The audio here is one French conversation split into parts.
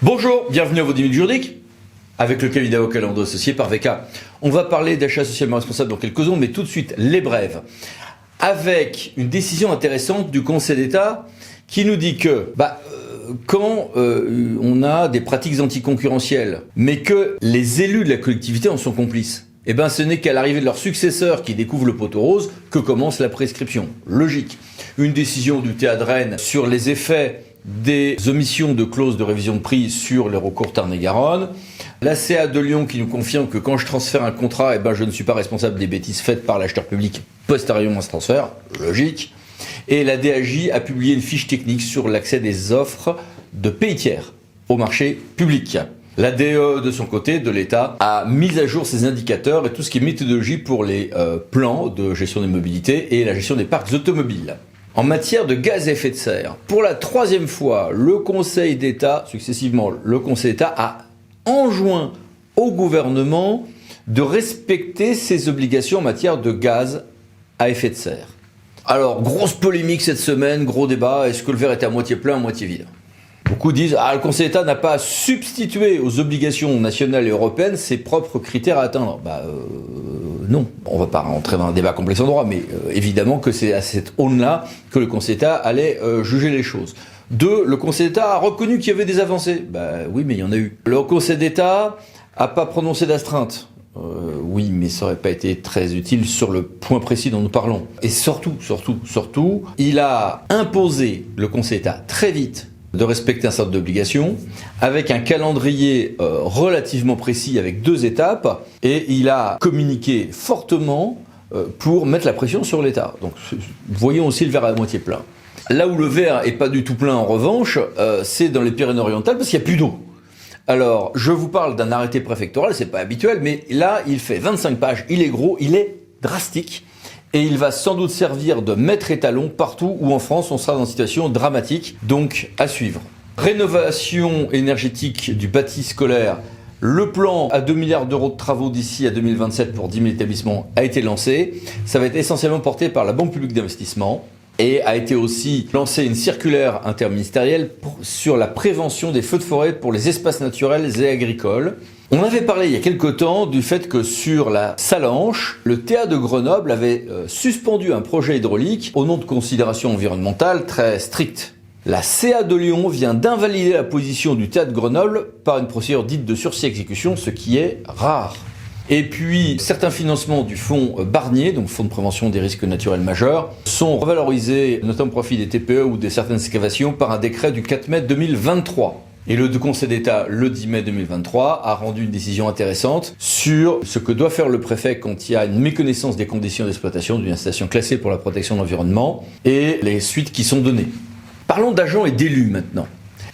Bonjour, bienvenue à vos 10 minutes juridiques avec le cabinet d'avocats Lando associé par VK. On va parler d'achat socialement responsable dans quelques secondes, mais tout de suite, les brèves. Avec une décision intéressante du Conseil d'État qui nous dit que quand on a des pratiques anticoncurrentielles, mais que les élus de la collectivité en sont complices, ce n'est qu'à l'arrivée de leur successeur qui découvre le poteau rose que commence la prescription. Logique. Une décision du TA de Rennes sur les effets des omissions de clauses de révision de prix sur les recours Tarn-et-Garonne. La CA de Lyon qui nous confirme que quand je transfère un contrat, je ne suis pas responsable des bêtises faites par l'acheteur public postérieurement à ce transfert. Logique. Et la DAJ a publié une fiche technique sur l'accès des offres de pays tiers au marché public. La DE, de son côté, de l'État, a mis à jour ses indicateurs et tout ce qui est méthodologie pour les plans de gestion des mobilités et la gestion des parcs automobiles. En matière de gaz à effet de serre, pour la troisième fois, le Conseil d'État a enjoint au gouvernement de respecter ses obligations en matière de gaz à effet de serre. Alors, grosse polémique cette semaine, gros débat, est-ce que le verre est à moitié plein, à moitié vide ? Beaucoup disent le Conseil d'État n'a pas substitué aux obligations nationales et européennes ses propres critères à atteindre. Non, on va pas rentrer dans un débat complexe en droit, mais évidemment que c'est à cette aune-là que le Conseil d'État allait juger les choses. Deux, le Conseil d'État a reconnu qu'il y avait des avancées. Oui, mais il y en a eu. Le Conseil d'État a pas prononcé d'astreinte. Oui, mais ça aurait pas été très utile sur le point précis dont nous parlons. Et surtout, il a imposé, le Conseil d'État, très vite, de respecter un certain nombre d'obligations, avec un calendrier relativement précis, avec 2 étapes, et il a communiqué fortement pour mettre la pression sur l'État. Donc, voyons aussi le verre à moitié plein. Là où le verre est pas du tout plein, en revanche, c'est dans les Pyrénées-Orientales, parce qu'il n'y a plus d'eau. Alors, je vous parle d'un arrêté préfectoral, c'est pas habituel, mais là, il fait 25 pages, il est gros, il est drastique, et il va sans doute servir de maître étalon partout où en France on sera dans une situation dramatique, donc à suivre. Rénovation énergétique du bâti scolaire. Le plan à 2 milliards d'euros de travaux d'ici à 2027 pour 10 000 établissements a été lancé. Ça va être essentiellement porté par la Banque publique d'investissement. Et a été aussi lancée une circulaire interministérielle sur la prévention des feux de forêt pour les espaces naturels et agricoles. On avait parlé il y a quelque temps du fait que sur la Salanche, le TA de Grenoble avait suspendu un projet hydraulique au nom de considérations environnementales très strictes. La CA de Lyon vient d'invalider la position du TA de Grenoble par une procédure dite de sursis-exécution, ce qui est rare. Et puis, certains financements du fonds Barnier, donc fonds de prévention des risques naturels majeurs, sont revalorisés, notamment au profit des TPE ou de certaines excavations, par un décret du 4 mai 2023. Et le Conseil d'État, le 10 mai 2023, a rendu une décision intéressante sur ce que doit faire le préfet quand il y a une méconnaissance des conditions d'exploitation d'une installation classée pour la protection de l'environnement et les suites qui sont données. Parlons d'agents et d'élus maintenant.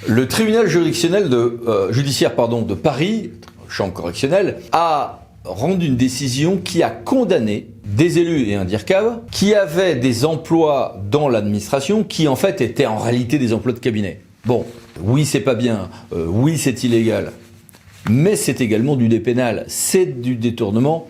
Le tribunal judiciaire de Paris, chambre correctionnelle, a rendu une décision qui a condamné des élus et un DIRCAV qui avaient des emplois dans l'administration qui en fait étaient en réalité des emplois de cabinet. Bon, oui c'est pas bien, oui c'est illégal, mais c'est également du dépénal, c'est du détournement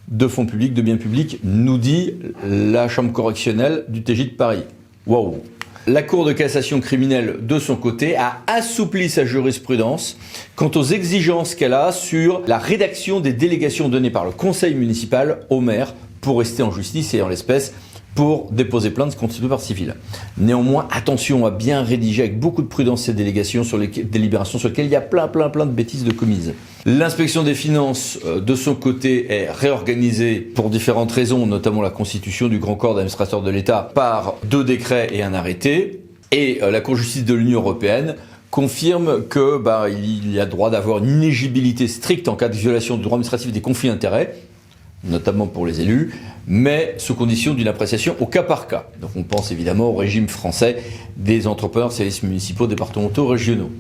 de fonds publics, de biens publics, nous dit la chambre correctionnelle du TJ de Paris. Waouh! La Cour de cassation criminelle, de son côté, a assoupli sa jurisprudence quant aux exigences qu'elle a sur la rédaction des délégations données par le conseil municipal au maire pour rester en justice et en l'espèce pour déposer plainte constituée par civil. Néanmoins, attention à bien rédiger avec beaucoup de prudence ces délégations sur les délibérations sur lesquelles il y a plein de bêtises de commises. L'inspection des finances, de son côté, est réorganisée pour différentes raisons, notamment la constitution du grand corps d'administrateurs de l'État par 2 décrets et un arrêté. Et la Cour de justice de l'Union européenne confirme que il y a droit d'avoir une inéligibilité stricte en cas de violation du droit administratif des conflits d'intérêts, notamment pour les élus, mais sous condition d'une appréciation au cas par cas. Donc on pense évidemment au régime français des entrepreneurs, services municipaux, départementaux, régionaux.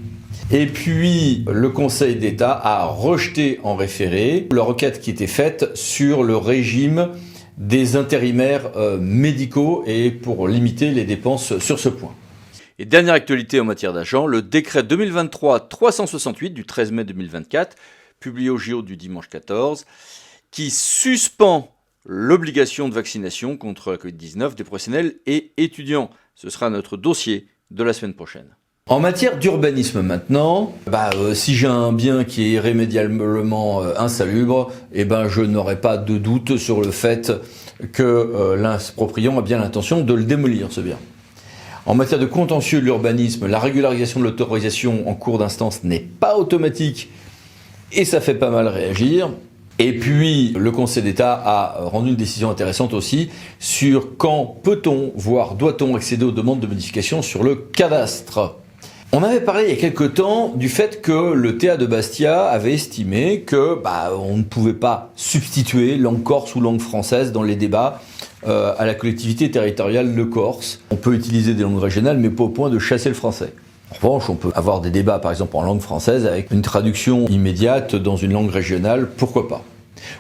Et puis, le Conseil d'État a rejeté en référé la requête qui était faite sur le régime des intérimaires médicaux et pour limiter les dépenses sur ce point. Et dernière actualité en matière d'agents, le décret 2023-368 du 13 mai 2024, publié au JO du dimanche 14, qui suspend l'obligation de vaccination contre la Covid-19 des professionnels et étudiants. Ce sera notre dossier de la semaine prochaine. En matière d'urbanisme maintenant, si j'ai un bien qui est irrémédiablement insalubre, je n'aurai pas de doute sur le fait que l'expropriant a bien l'intention de le démolir, ce bien. En matière de contentieux de l'urbanisme, la régularisation de l'autorisation en cours d'instance n'est pas automatique et ça fait pas mal réagir. Et puis, le Conseil d'État a rendu une décision intéressante aussi sur quand peut-on, voire doit-on accéder aux demandes de modification sur le cadastre. On avait parlé il y a quelque temps du fait que le TA de Bastia avait estimé que on ne pouvait pas substituer langue corse ou langue française dans les débats à la collectivité territoriale de Corse. On peut utiliser des langues régionales, mais pas au point de chasser le français. En revanche, on peut avoir des débats, par exemple, en langue française, avec une traduction immédiate dans une langue régionale, pourquoi pas.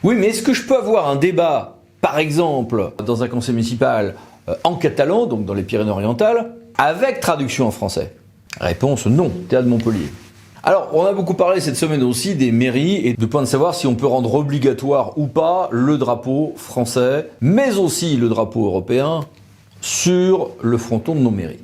Oui, mais est-ce que je peux avoir un débat, par exemple, dans un conseil municipal en catalan, donc dans les Pyrénées-Orientales, avec traduction en français? Réponse non, Théâtre de Montpellier. Alors, on a beaucoup parlé cette semaine aussi des mairies et du point de savoir si on peut rendre obligatoire ou pas le drapeau français, mais aussi le drapeau européen sur le fronton de nos mairies.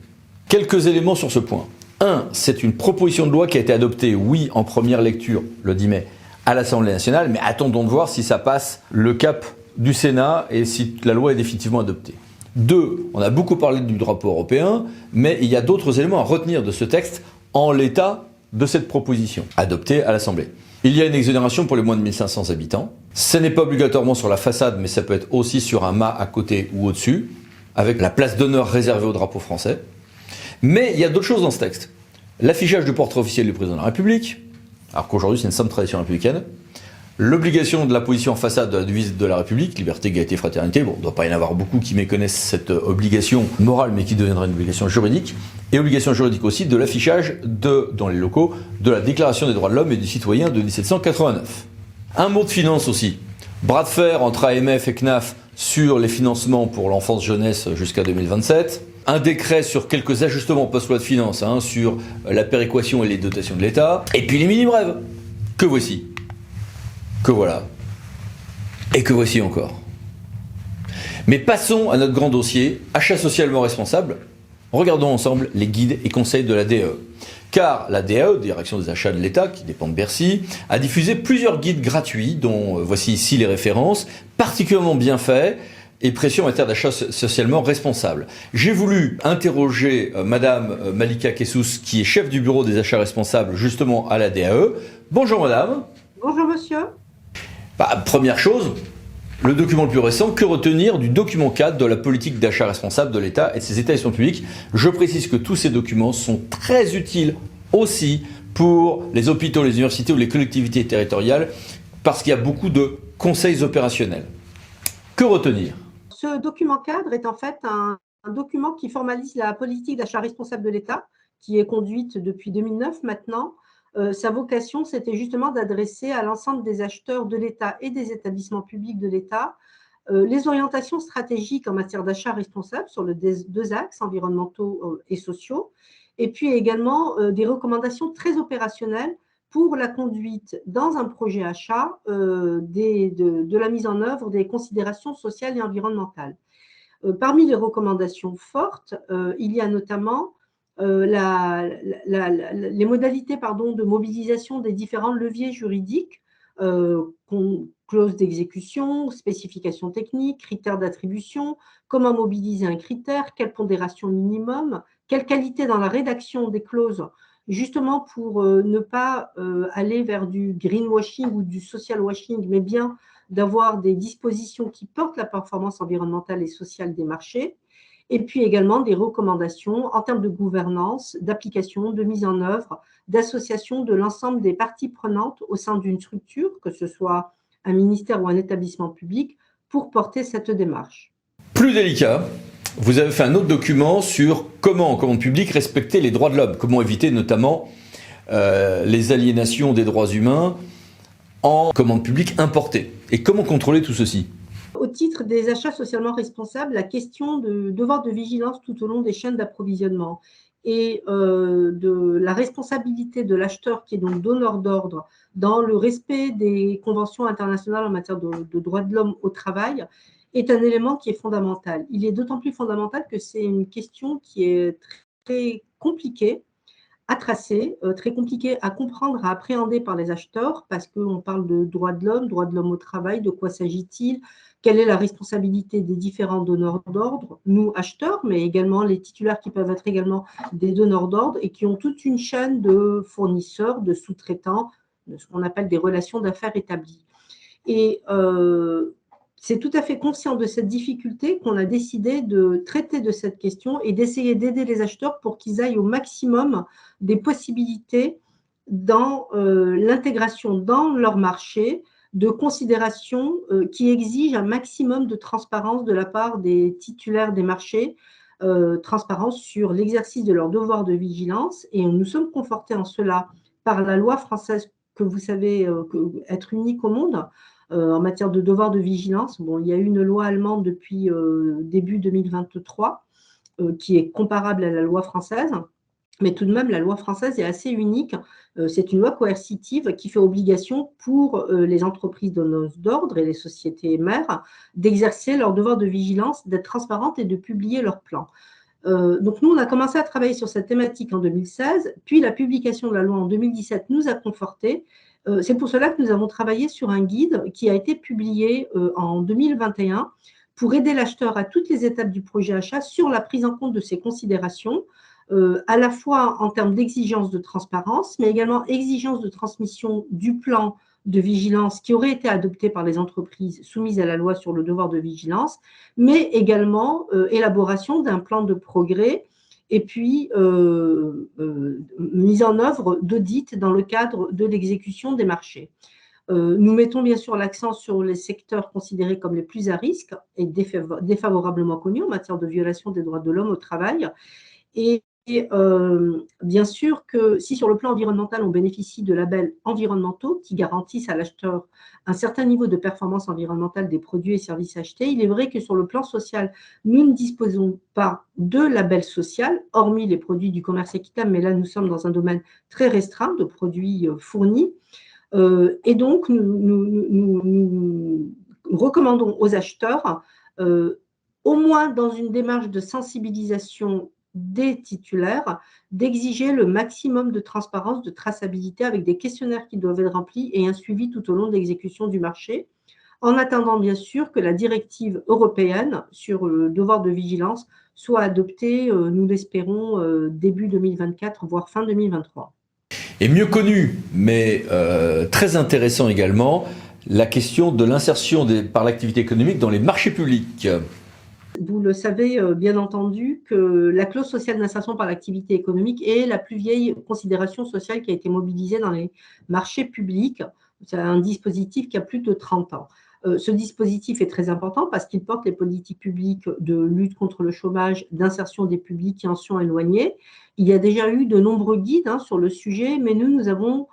Quelques éléments sur ce point. 1. C'est une proposition de loi qui a été adoptée, oui, en première lecture, le 10 mai, à l'Assemblée nationale, mais attendons de voir si ça passe le cap du Sénat et si la loi est définitivement adoptée. 2. On a beaucoup parlé du drapeau européen, mais il y a d'autres éléments à retenir de ce texte en l'état de cette proposition adoptée à l'Assemblée. Il y a une exonération pour les moins de 1500 habitants. Ce n'est pas obligatoirement sur la façade, mais ça peut être aussi sur un mât à côté ou au-dessus, avec la place d'honneur réservée au drapeau français. Mais il y a d'autres choses dans ce texte. L'affichage du portrait officiel du président de la République, alors qu'aujourd'hui c'est une simple tradition républicaine. L'obligation de la position en façade de la devise de la République, liberté, égalité, fraternité. Bon, il ne doit pas y en avoir beaucoup qui méconnaissent cette obligation morale, mais qui deviendra une obligation juridique. Et obligation juridique aussi de l'affichage dans les locaux de la Déclaration des droits de l'homme et du citoyen de 1789. Un mot de finance aussi. Bras de fer entre AMF et CNAF sur les financements pour l'enfance-jeunesse jusqu'à 2027. Un décret sur quelques ajustements post-loi de finances, sur la péréquation et les dotations de l'État. Et puis les mini-brèves. Que voici. Que voilà. Et que voici encore. Mais passons à notre grand dossier, achat socialement responsable. Regardons ensemble les guides et conseils de la DAE. Car la DAE, Direction des achats de l'État, qui dépend de Bercy, a diffusé plusieurs guides gratuits, dont voici ici les références, particulièrement bien faits et précieux en matière d'achat socialement responsable. J'ai voulu interroger Madame Malika Kessous, qui est chef du bureau des achats responsables, justement à la DAE. Bonjour Madame. Bonjour Monsieur. Première chose, le document le plus récent, que retenir du document cadre de la politique d'achat responsable de l'État et de ses établissements publics? Je précise que tous ces documents sont très utiles aussi pour les hôpitaux, les universités ou les collectivités territoriales, parce qu'il y a beaucoup de conseils opérationnels. Que retenir? Ce document cadre est en fait un document qui formalise la politique d'achat responsable de l'État, qui est conduite depuis 2009 maintenant. Sa vocation, c'était justement d'adresser à l'ensemble des acheteurs de l'État et des établissements publics de l'État les orientations stratégiques en matière d'achat responsable sur les deux axes environnementaux et sociaux, et puis également des recommandations très opérationnelles pour la conduite dans un projet achat de la mise en œuvre des considérations sociales et environnementales. Parmi les recommandations fortes, il y a notamment les modalités de mobilisation des différents leviers juridiques, clause d'exécution, spécifications techniques, critères d'attribution, comment mobiliser un critère, quelle pondération minimum, quelle qualité dans la rédaction des clauses, justement pour ne pas aller vers du greenwashing ou du social washing, mais bien d'avoir des dispositions qui portent la performance environnementale et sociale des marchés. Et puis également des recommandations en termes de gouvernance, d'application, de mise en œuvre, d'association de l'ensemble des parties prenantes au sein d'une structure, que ce soit un ministère ou un établissement public, pour porter cette démarche. Plus délicat, vous avez fait un autre document sur comment, en commande publique, respecter les droits de l'homme, comment éviter notamment les aliénations des droits humains en commande publique importée, et comment contrôler tout ceci. Au titre des achats socialement responsables, la question de devoir de vigilance tout au long des chaînes d'approvisionnement et de la responsabilité de l'acheteur qui est donc donneur d'ordre dans le respect des conventions internationales en matière de droits de l'homme au travail est un élément qui est fondamental. Il est d'autant plus fondamental que c'est une question qui est très compliquée à tracer, très compliqué à comprendre, à appréhender par les acheteurs, parce qu'on parle de droits de l'homme au travail, de quoi s'agit-il? Quelle est la responsabilité des différents donneurs d'ordre, nous acheteurs, mais également les titulaires qui peuvent être également des donneurs d'ordre et qui ont toute une chaîne de fournisseurs, de sous-traitants, de ce qu'on appelle des relations d'affaires établies. Et c'est tout à fait conscient de cette difficulté qu'on a décidé de traiter de cette question et d'essayer d'aider les acheteurs pour qu'ils aillent au maximum des possibilités dans l'intégration dans leur marché de considérations qui exigent un maximum de transparence de la part des titulaires des marchés, transparence sur l'exercice de leur devoir de vigilance. Et nous sommes confortés en cela par la loi française que vous savez être unique au monde, en matière de devoir de vigilance. Bon, il y a eu une loi allemande depuis début 2023 qui est comparable à la loi française, mais tout de même, la loi française est assez unique. C'est une loi coercitive qui fait obligation pour les entreprises donneuses d'ordre et les sociétés mères d'exercer leur devoir de vigilance, d'être transparentes et de publier leurs plans. Donc nous, on a commencé à travailler sur cette thématique en 2016, puis la publication de la loi en 2017 nous a confortés. C'est pour cela que nous avons travaillé sur un guide qui a été publié en 2021 pour aider l'acheteur à toutes les étapes du projet achat sur la prise en compte de ces considérations, à la fois en termes d'exigence de transparence, mais également exigence de transmission du plan de vigilance qui aurait été adopté par les entreprises soumises à la loi sur le devoir de vigilance, mais également élaboration d'un plan de progrès et puis mise en œuvre d'audits dans le cadre de l'exécution des marchés. Nous mettons bien sûr l'accent sur les secteurs considérés comme les plus à risque et défavorablement connus en matière de violation des droits de l'homme au travail. Et bien sûr que si sur le plan environnemental, on bénéficie de labels environnementaux qui garantissent à l'acheteur un certain niveau de performance environnementale des produits et services achetés, il est vrai que sur le plan social, nous ne disposons pas de label social, hormis les produits du commerce équitable, mais là, nous sommes dans un domaine très restreint de produits fournis. Et donc, nous recommandons aux acheteurs, au moins dans une démarche de sensibilisation des titulaires, d'exiger le maximum de transparence, de traçabilité avec des questionnaires qui doivent être remplis et un suivi tout au long de l'exécution du marché, en attendant bien sûr que la directive européenne sur le devoir de vigilance soit adoptée, nous l'espérons, début 2024, voire fin 2023. Et mieux connu, mais très intéressant également, la question de l'insertion par l'activité économique dans les marchés publics. Vous le savez bien entendu que la clause sociale d'insertion par l'activité économique est la plus vieille considération sociale qui a été mobilisée dans les marchés publics. C'est un dispositif qui a plus de 30 ans. Ce dispositif est très important parce qu'il porte les politiques publiques de lutte contre le chômage, d'insertion des publics qui en sont éloignés. Il y a déjà eu de nombreux guides sur le sujet, mais nous avons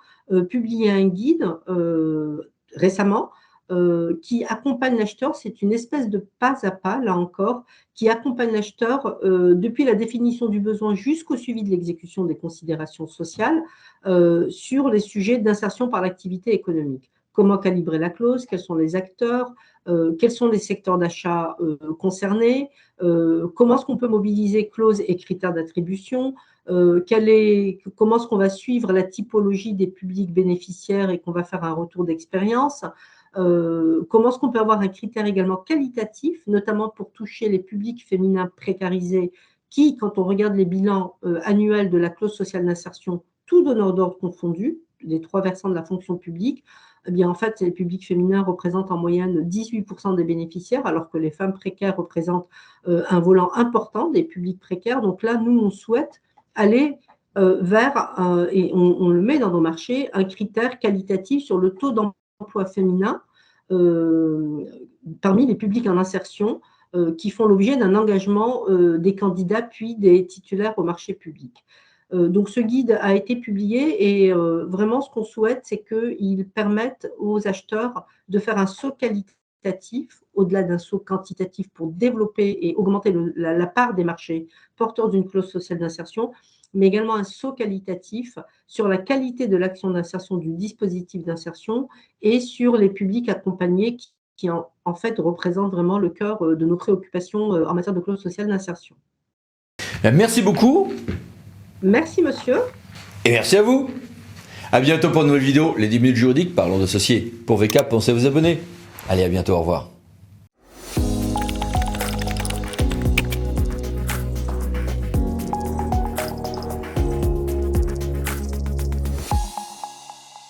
publié un guide récemment qui accompagne l'acheteur. C'est une espèce de pas à pas, là encore, qui accompagne l'acheteur depuis la définition du besoin jusqu'au suivi de l'exécution des considérations sociales sur les sujets d'insertion par l'activité économique. Comment calibrer la clause, quels sont les acteurs, quels sont les secteurs d'achat concernés, comment est-ce qu'on peut mobiliser clauses et critères d'attribution, comment est-ce qu'on va suivre la typologie des publics bénéficiaires et qu'on va faire un retour d'expérience, comment est-ce qu'on peut avoir un critère également qualitatif, notamment pour toucher les publics féminins précarisés qui, quand on regarde les bilans annuels de la clause sociale d'insertion, tout donneur d'ordre confondu, les trois versants de la fonction publique, eh bien, en fait, les publics féminins représentent en moyenne 18% des bénéficiaires, alors que les femmes précaires représentent un volant important des publics précaires. Donc là, nous, on souhaite aller vers, et on le met dans nos marchés, un critère qualitatif sur le taux d'emploi féminin parmi les publics en insertion qui font l'objet d'un engagement des candidats puis des titulaires au marché public. Donc, ce guide a été publié et vraiment, ce qu'on souhaite, c'est qu'il permette aux acheteurs de faire un saut qualitatif au-delà d'un saut quantitatif pour développer et augmenter la part des marchés porteurs d'une clause sociale d'insertion, mais également un saut qualitatif sur la qualité de l'action d'insertion du dispositif d'insertion et sur les publics accompagnés qui en fait représentent vraiment le cœur de nos préoccupations en matière de clause sociale d'insertion. Merci beaucoup. Merci, monsieur. Et merci à vous. À bientôt pour une nouvelle vidéo, les 10 minutes juridiques, parlons d'associés. Pour VK, pensez à vous abonner. Allez, à bientôt, au revoir.